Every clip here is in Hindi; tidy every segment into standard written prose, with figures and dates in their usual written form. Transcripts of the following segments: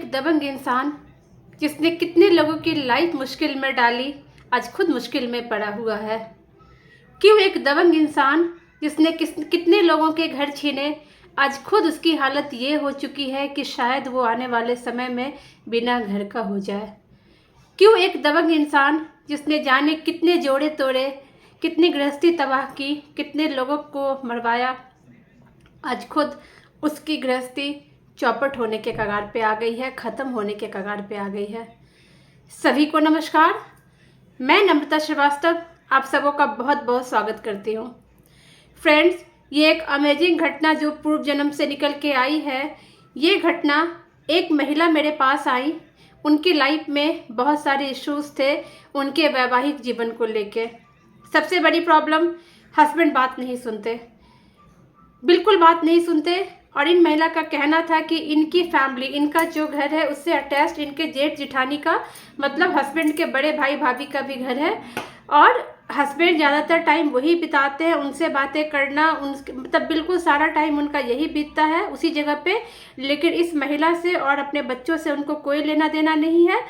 दबंग इंसान जिसने कितने लोगों की लाइफ मुश्किल में डाली, आज खुद मुश्किल में पड़ा हुआ है। क्यों एक दबंग इंसान जिसने कितने लोगों के घर छीने, आज खुद उसकी हालत ये हो चुकी है कि शायद वो आने वाले समय में बिना घर का हो जाए। क्यों एक दबंग इंसान जिसने जाने कितने जोड़े तोड़े, कितनी गृहस्थी तबाह की, कितने लोगों को मरवाया, आज खुद उसकी गृहस्थी चौपट होने के कगार पे आ गई है, ख़त्म होने के कगार पे आ गई है। सभी को नमस्कार, मैं नम्रता श्रीवास्तव आप सबों का बहुत बहुत स्वागत करती हूँ। फ्रेंड्स, ये एक अमेजिंग घटना जो पूर्व जन्म से निकल के आई है। ये घटना, एक महिला मेरे पास आई, उनकी लाइफ में बहुत सारे इश्यूज थे उनके वैवाहिक जीवन को लेके। सबसे बड़ी प्रॉब्लम, हस्बैंड बात नहीं सुनते, बिल्कुल बात नहीं सुनते। और इन महिला का कहना था कि इनकी फैमिली, इनका जो घर है उससे अटैच्ड इनके जेठ जिठानी का, मतलब हस्बैंड के बड़े भाई भाभी का भी घर है। और हस्बैंड ज़्यादातर टाइम वही बिताते हैं, उनसे बातें करना, मतलब बिल्कुल सारा टाइम उनका यही बीतता है उसी जगह पे। लेकिन इस महिला से और अपने बच्चों से उनको कोई लेना देना नहीं है।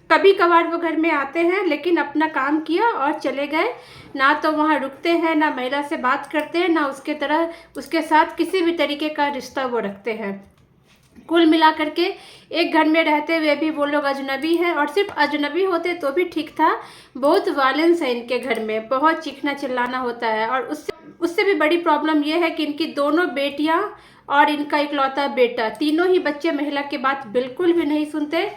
कभी कभार वो घर में आते हैं, लेकिन अपना काम किया और चले गए। ना तो वहाँ रुकते हैं, ना महिला से बात करते हैं, ना उसके साथ किसी भी तरीके का रिश्ता वो रखते हैं। कुल मिलाकर के एक घर में रहते हुए भी वो लोग अजनबी हैं। और सिर्फ अजनबी होते तो भी ठीक था, बहुत वायलेंस है इनके घर में, बहुत चीखना चिल्लाना होता है। और उससे भी बड़ी प्रॉब्लम ये है कि इनकी दोनों बेटियां और इनका इकलौता बेटा, तीनों ही बच्चे महिला की बात बिल्कुल भी नहीं सुनते।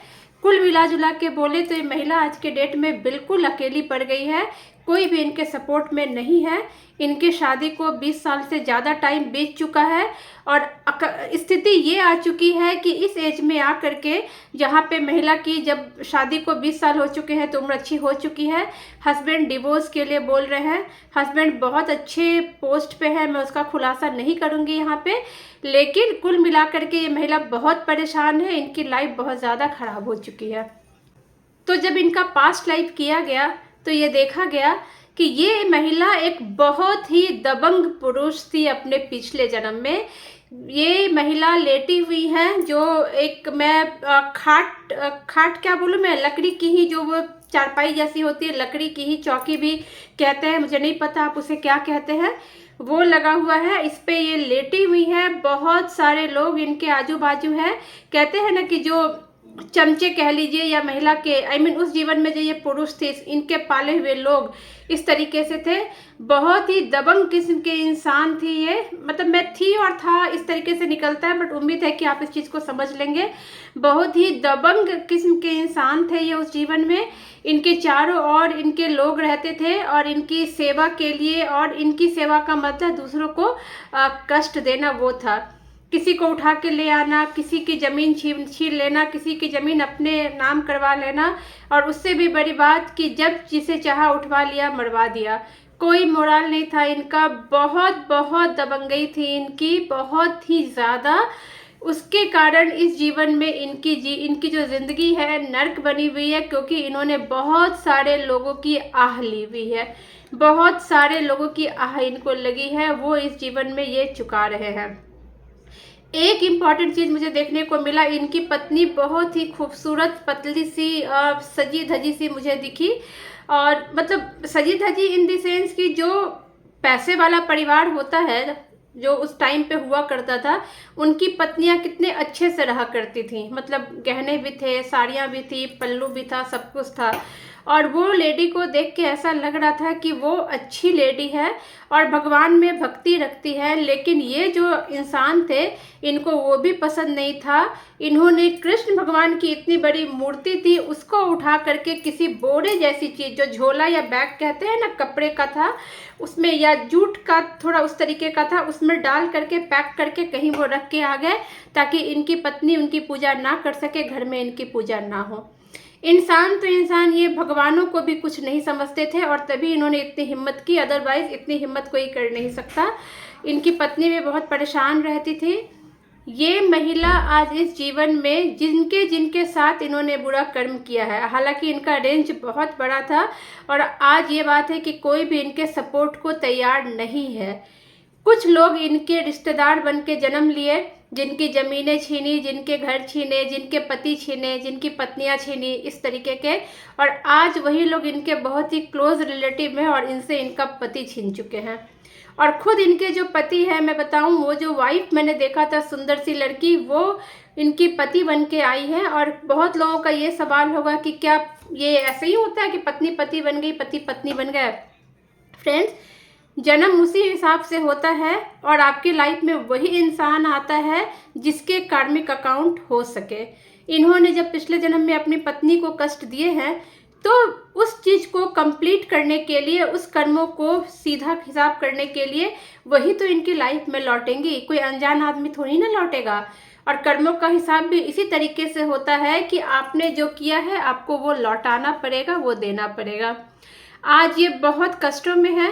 कुल मिला जुला के बोले तो ये महिला आज के डेट में बिल्कुल अकेली पड़ गई है, कोई भी इनके सपोर्ट में नहीं है। इनकी शादी को 20 साल से ज़्यादा टाइम बीत चुका है और स्थिति ये आ चुकी है कि इस एज में आ करके, जहाँ पे महिला की जब शादी को 20 साल हो चुके हैं तो उम्र अच्छी हो चुकी है, हस्बैंड डिवोर्स के लिए बोल रहे हैं। हस्बैंड बहुत अच्छे पोस्ट पे है, मैं उसका खुलासा नहीं करूँगी यहाँ पे। लेकिन कुल मिलाकर के ये महिला बहुत परेशान है, इनकी लाइफ बहुत ज़्यादा ख़राब हो चुकी है। तो जब इनका पास्ट लाइफ किया गया तो ये देखा गया कि ये महिला एक बहुत ही दबंग पुरुष थी अपने पिछले जन्म में। ये महिला लेटी हुई है, जो एक मैं खाट क्या बोलूँ मैं, लकड़ी की ही, जो वो चारपाई जैसी होती है, लकड़ी की ही चौकी भी कहते हैं, मुझे नहीं पता आप उसे क्या कहते हैं, वो लगा हुआ है। इस पे ये लेटी हुई है। बहुत सारे लोग इनके आजू बाजू हैं। कहते हैं ना कि जो चमचे कह लीजिए, या महिला के उस जीवन में जो ये पुरुष थे, इनके पाले हुए लोग इस तरीके से थे। बहुत ही दबंग किस्म के इंसान थी ये, मतलब मैं थी और था इस तरीके से निकलता है, बट उम्मीद है कि आप इस चीज़ को समझ लेंगे। बहुत ही दबंग किस्म के इंसान थे ये उस जीवन में। इनके चारों ओर इनके लोग रहते थे और इनकी सेवा के लिए, और इनकी सेवा का मतलब दूसरों को कष्ट देना वो था। किसी को उठा के ले आना, किसी की ज़मीन छीन लेना, किसी की ज़मीन अपने नाम करवा लेना, और उससे भी बड़ी बात कि जब जिसे चाहा उठवा लिया, मरवा दिया। कोई मोराल नहीं था इनका। बहुत बहुत दबंगई थी इनकी, बहुत ही ज़्यादा। उसके कारण इस जीवन में इनकी जो ज़िंदगी है नर्क बनी हुई है, क्योंकि इन्होंने बहुत सारे लोगों की आह ली हुई है। बहुत सारे लोगों की आह इनको लगी है, वो इस जीवन में ये चुका रहे हैं। एक इम्पॉर्टेंट चीज़ मुझे देखने को मिला, इनकी पत्नी बहुत ही खूबसूरत, पतली सी, सजी धजी सी मुझे दिखी। और मतलब सजी धजी इन द सेंस कि जो पैसे वाला परिवार होता है, जो उस टाइम पे हुआ करता था, उनकी पत्नियां कितने अच्छे से रहा करती थी। मतलब गहने भी थे, साड़ियाँ भी थी, पल्लू भी था, सब कुछ था। और वो लेडी को देख के ऐसा लग रहा था कि वो अच्छी लेडी है और भगवान में भक्ति रखती है। लेकिन ये जो इंसान थे, इनको वो भी पसंद नहीं था। इन्होंने कृष्ण भगवान की इतनी बड़ी मूर्ति थी, उसको उठा करके किसी बोरे जैसी चीज़, जो झोला या बैग कहते हैं ना, कपड़े का था उसमें, या जूट का थोड़ा उस तरीके का था, उसमें डाल करके पैक करके कहीं वो रख के आ गए, ताकि इनकी पत्नी उनकी पूजा ना कर सके, घर में इनकी पूजा ना हो। इंसान तो इंसान, ये भगवानों को भी कुछ नहीं समझते थे, और तभी इन्होंने इतनी हिम्मत की, अदरवाइज इतनी हिम्मत कोई कर नहीं सकता। इनकी पत्नी भी बहुत परेशान रहती थी। ये महिला आज इस जीवन में जिनके जिनके साथ इन्होंने बुरा कर्म किया है, हालांकि इनका रेंज बहुत बड़ा था, और आज ये बात है कि कोई भी इनके सपोर्ट को तैयार नहीं है। कुछ लोग इनके रिश्तेदार बन के जन्म लिए, जिनकी ज़मीनें छीनी, जिनके घर छीने, जिनके पति छीने, जिनकी पत्नियां छीनी, इस तरीके के। और आज वही लोग इनके बहुत ही क्लोज रिलेटिव हैं और इनसे इनका पति छीन चुके हैं। और खुद इनके जो पति है, मैं बताऊं, वो जो वाइफ मैंने देखा था सुंदर सी लड़की, वो इनकी पति बन के आई है। और बहुत लोगों का ये सवाल होगा कि क्या ये ऐसे ही होता है कि पत्नी पति बन गई, पति पत्नी बन गया? फ्रेंड्स, जन्म उसी हिसाब से होता है और आपकी लाइफ में वही इंसान आता है जिसके कार्मिक अकाउंट हो सके। इन्होंने जब पिछले जन्म में अपनी पत्नी को कष्ट दिए हैं, तो उस चीज़ को कंप्लीट करने के लिए, उस कर्मों को सीधा हिसाब करने के लिए वही तो इनकी लाइफ में लौटेंगी। कोई अनजान आदमी थोड़ी ना लौटेगा। और कर्मों का हिसाब भी इसी तरीके से होता है कि आपने जो किया है आपको वो लौटाना पड़ेगा, वो देना पड़ेगा। आज ये बहुत कष्टों में है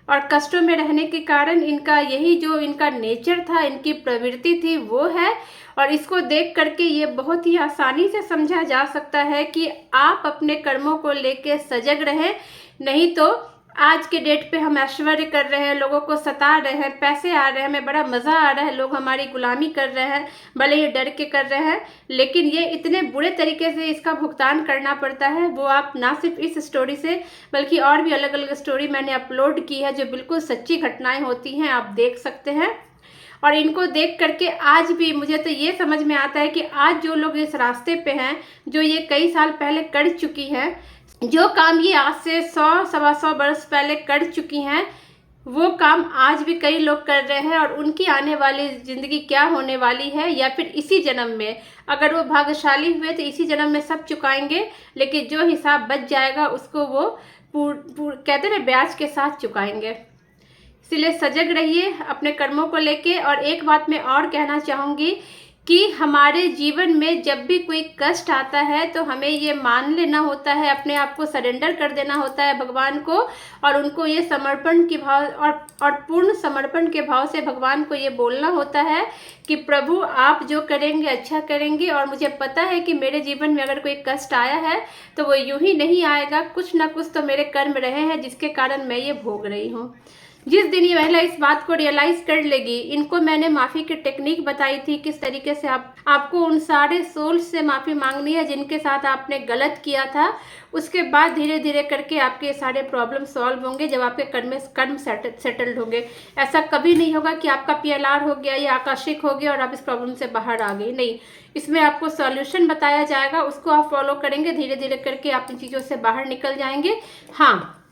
और कष्टों में रहने के कारण इनका यही जो इनका नेचर था, इनकी प्रवृत्ति थी, वो है। और इसको देख करके ये बहुत ही आसानी से समझा जा सकता है कि आप अपने कर्मों को लेके सजग रहें। नहीं तो आज के डेट पे हम ऐश्वर्य कर रहे हैं, लोगों को सता रहे हैं, पैसे आ रहे हैं, हमें बड़ा मज़ा आ रहा है, लोग हमारी गुलामी कर रहे हैं, भले ये डर के कर रहे हैं, लेकिन ये इतने बुरे तरीके से इसका भुगतान करना पड़ता है। वो आप ना सिर्फ इस स्टोरी से, बल्कि और भी अलग अलग स्टोरी मैंने अपलोड की है जो बिल्कुल सच्ची घटनाएं होती हैं, आप देख सकते हैं। और इनको देख करके आज भी मुझे तो ये समझ में आता है कि आज जो लोग इस रास्ते पे हैं, जो ये कई साल पहले कर चुकी हैं, जो काम ये आज से 100 सवा 100 वर्ष पहले कर चुकी हैं, वो काम आज भी कई लोग कर रहे हैं। और उनकी आने वाली ज़िंदगी क्या होने वाली है, या फिर इसी जन्म में अगर वो भाग्यशाली हुए तो इसी जन्म में सब चुकाएंगे, लेकिन जो हिसाब बच जाएगा उसको वो कहते हैं ब्याज के साथ चुकाएंगे। इसलिए सजग रहिए अपने कर्मों को लेके। और एक बात मैं और कहना चाहूँगी कि हमारे जीवन में जब भी कोई कष्ट आता है तो हमें ये मान लेना होता है, अपने आप को सरेंडर कर देना होता है भगवान को, और उनको ये समर्पण के भाव और पूर्ण समर्पण के भाव से भगवान को ये बोलना होता है कि प्रभु आप जो करेंगे अच्छा करेंगे। और मुझे पता है कि मेरे जीवन में अगर कोई कष्ट आया है तो वो यूं ही नहीं आएगा, कुछ ना कुछ तो मेरे कर्म रहे हैं जिसके कारण मैं ये भोग रही हूँ। जिस दिन ये महिला इस बात को रियलाइज़ कर लेगी, इनको मैंने माफ़ी की टेक्निक बताई थी, किस तरीके से आपको उन सारे सोल्स से माफ़ी मांगनी है जिनके साथ आपने गलत किया था। उसके बाद धीरे धीरे करके आपके सारे प्रॉब्लम सॉल्व होंगे जब आपके कर्म सेटल्ड होंगे। ऐसा कभी नहीं होगा कि आपका PLR हो गया या आकस्मिक हो गया और आप इस प्रॉब्लम से बाहर आ गई। नहीं, इसमें आपको सॉल्यूशन बताया जाएगा, उसको आप फॉलो करेंगे, धीरे धीरे करके आप इन चीज़ों से बाहर निकल जाएंगे। हाँ,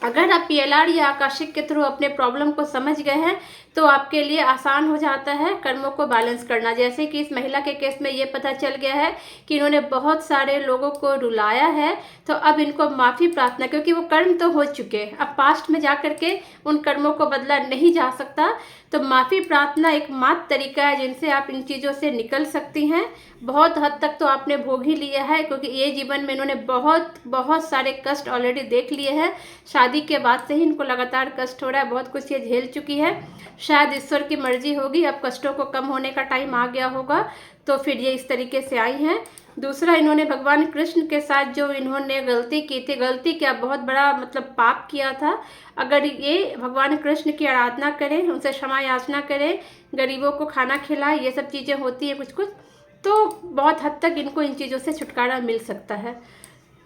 अगर आप PLR या आकाशिक के थ्रू अपने प्रॉब्लम को समझ गए हैं तो आपके लिए आसान हो जाता है कर्मों को बैलेंस करना। जैसे कि इस महिला के केस में ये पता चल गया है कि इन्होंने बहुत सारे लोगों को रुलाया है, तो अब इनको माफ़ी प्रार्थना, क्योंकि वो कर्म तो हो चुके, अब पास्ट में जा कर के उन कर्मों को बदला नहीं जा सकता। तो माफ़ी प्रार्थना एकमात्र तरीका है जिनसे आप इन चीज़ों से निकल सकती हैं। बहुत हद तक तो आपने भोग ही लिया है, क्योंकि ये जीवन में इन्होंने बहुत सारे कष्ट ऑलरेडी देख लिए हैं। शादी के बाद से ही इनको लगातार कष्ट हो रहा है, बहुत कुछ ये झेल चुकी है। शायद ईश्वर की मर्जी होगी, अब कष्टों को कम होने का टाइम आ गया होगा, तो फिर ये इस तरीके से आई हैं। दूसरा, इन्होंने भगवान कृष्ण के साथ जो इन्होंने गलती की थी, गलती क्या बहुत बड़ा मतलब पाप किया था। अगर ये भगवान कृष्ण की आराधना करें, उनसे क्षमा याचना करें, गरीबों को खाना खिलाएं, ये सब चीज़ें होती है कुछ कुछ, तो बहुत हद तक इनको इन चीज़ों से छुटकारा मिल सकता है।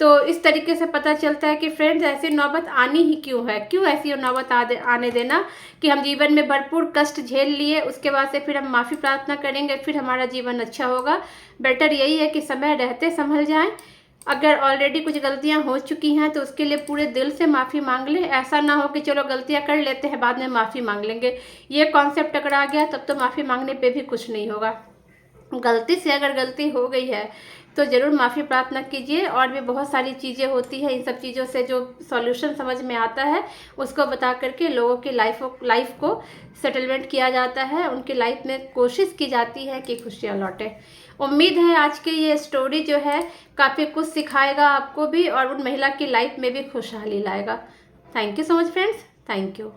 तो इस तरीके से पता चलता है कि फ्रेंड्स ऐसी नौबत आनी ही क्यों है, क्यों ऐसी नौबत आने देना कि हम जीवन में भरपूर कष्ट झेल लिए, उसके बाद से फिर हम माफ़ी प्रार्थना करेंगे, फिर हमारा जीवन अच्छा होगा। बेटर यही है कि समय रहते संभल जाएं। अगर ऑलरेडी कुछ गलतियां हो चुकी हैं तो उसके लिए पूरे दिल से माफ़ी मांग लें। ऐसा ना हो कि चलो गलतियां कर लेते हैं बाद में माफ़ी मांग लेंगे, ये कॉन्सेप्ट अगर आ गया तब तो माफ़ी मांगने पे भी कुछ नहीं होगा। गलती से अगर गलती हो गई है तो ज़रूर माफ़ी प्रार्थना कीजिए। और भी बहुत सारी चीज़ें होती हैं, इन सब चीज़ों से जो सॉल्यूशन समझ में आता है उसको बता करके लोगों की लाइफ को सेटलमेंट किया जाता है, उनकी लाइफ में कोशिश की जाती है कि खुशियाँ लौटे। उम्मीद है आज की ये स्टोरी जो है काफ़ी कुछ सिखाएगा आपको भी और उन महिला की लाइफ में भी खुशहाली लाएगा। Thank you so much friends, thank you.